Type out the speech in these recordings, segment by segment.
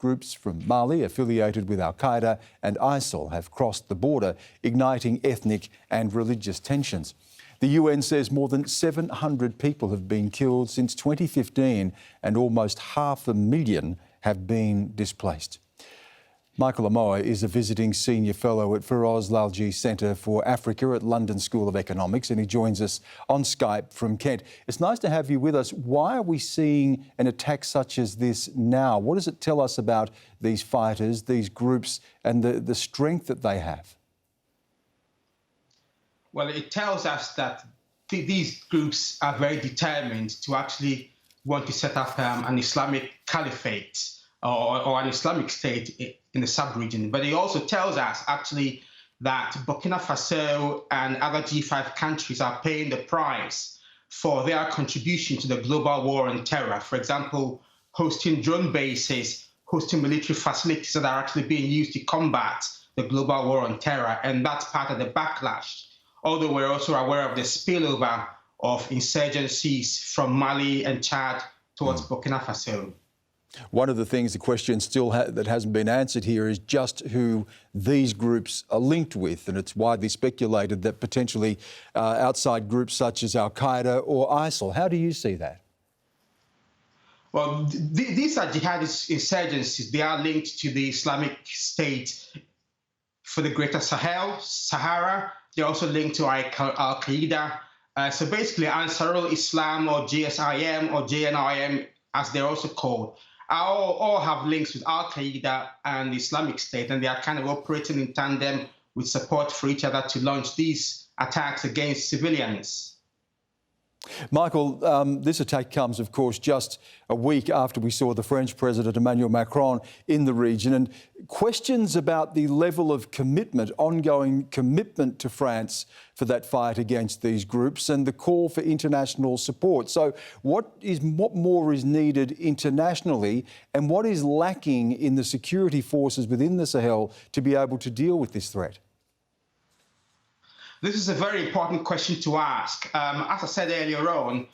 groups from Mali affiliated with Al-Qaeda and ISIL have crossed the border, igniting ethnic and religious tensions. The UN says more than 700 people have been killed since 2015 and almost 500,000 have been displaced. Michael Amoah is a visiting senior fellow at Firoz Lalji Centre for Africa at London School of Economics, and he joins us on Skype from Kent. It's nice to have you with us. Why are we seeing an attack such as this now? What does it tell us about these fighters, these groups, and the strength that they have? Well, it tells us that these groups are very determined to actually want to set up an Islamic caliphate or an Islamic state in the sub-region. But it also tells us actually that Burkina Faso and other G5 countries are paying the price for their contribution to the global war on terror. For example, hosting drone bases, hosting military facilities that are actually being used to combat the global war on terror. And that's part of the backlash. Although we're also aware of the spillover of insurgencies from Mali and Chad towards Burkina Faso. One of the things, the question still that hasn't been answered here is just who these groups are linked with, and it's widely speculated that potentially outside groups such as Al-Qaeda or ISIL. How do you see that? Well, these are jihadi insurgencies. They are linked to the Islamic State for the Greater Sahara. They're also linked to Al-Qaeda. So basically, Ansarul Islam or JSIM or JNIM, as they're also called, all have links with Al-Qaeda and the Islamic State, and they are kind of operating in tandem with support for each other to launch these attacks against civilians. Michael, this attack comes, of course, just a week after we saw the French President Emmanuel Macron in the region, and questions about the level of commitment, ongoing commitment to France for that fight against these groups and the call for international support. So what more is needed internationally, and what is lacking in the security forces within the Sahel to be able to deal with this threat? This is a very important question to ask. As I said earlier on,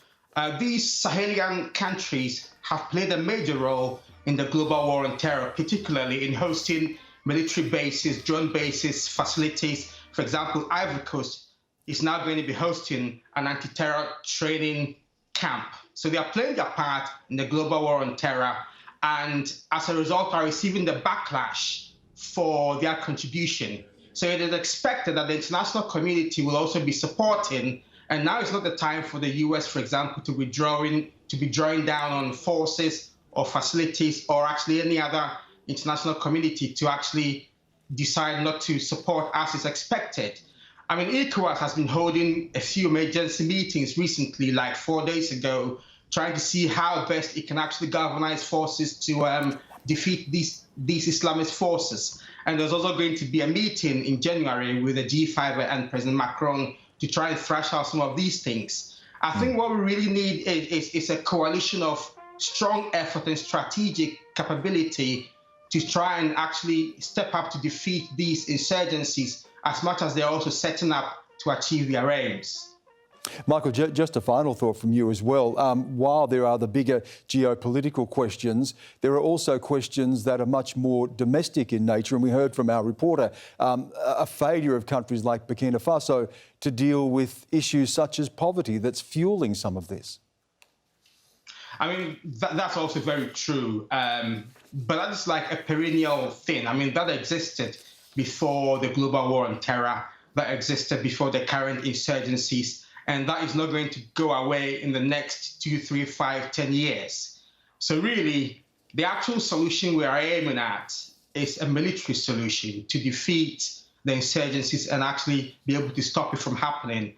these Sahelian countries have played a major role in the global war on terror, particularly in hosting military bases, drone bases, facilities. For example, Ivory Coast is now going to be hosting an anti-terror training camp. So they are playing their part in the global war on terror, and as a result are receiving the backlash for their contribution. So it is expected that the international community will also be supporting, and now is not the time for the US, for example, to be drawing down on forces or facilities or actually any other international community to actually decide not to support as is expected. I mean, ECOWAS has been holding a few emergency meetings recently, like 4 days ago, trying to see how best it can actually galvanize forces to defeat these Islamist forces. And there's also going to be a meeting in January with the G5 and President Macron to try and thrash out some of these things. I think what we really need is a coalition of strong effort and strategic capability to try and actually step up to defeat these insurgencies as much as they're also setting up to achieve their aims. Michael, just a final thought from you as well. While there are the bigger geopolitical questions, there are also questions that are much more domestic in nature. And we heard from our reporter a failure of countries like Burkina Faso to deal with issues such as poverty that's fueling some of this. I mean, that's also very true. But that's like a perennial thing. I mean, that existed before the global war on terror, that existed before the current insurgencies. And that is not going to go away in the next 2, 3, 5, 10 years. So really, the actual solution we are aiming at is a military solution to defeat the insurgencies and actually be able to stop it from happening.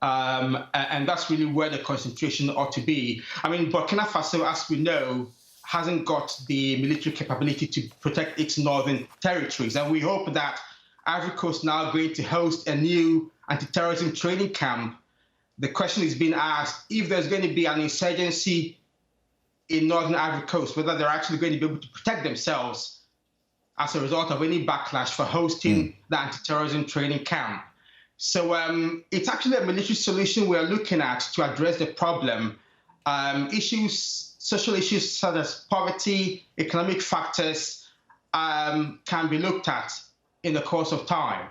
And that's really where the concentration ought to be. I mean, Burkina Faso, as we know, hasn't got the military capability to protect its northern territories. And we hope that Ivory Coast now going to host a new anti-terrorism training camp. The question is being asked, if there's going to be an insurgency in northern Ivory Coast, whether they're actually going to be able to protect themselves as a result of any backlash for hosting the anti-terrorism training camp. So it's actually a military solution we're looking at to address the problem. Issues social issues such as poverty, economic factors can be looked at in the course of time.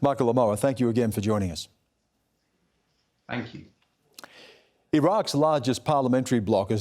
Michael Amoah, thank you again for joining us. Thank you. Iraq's largest parliamentary bloc has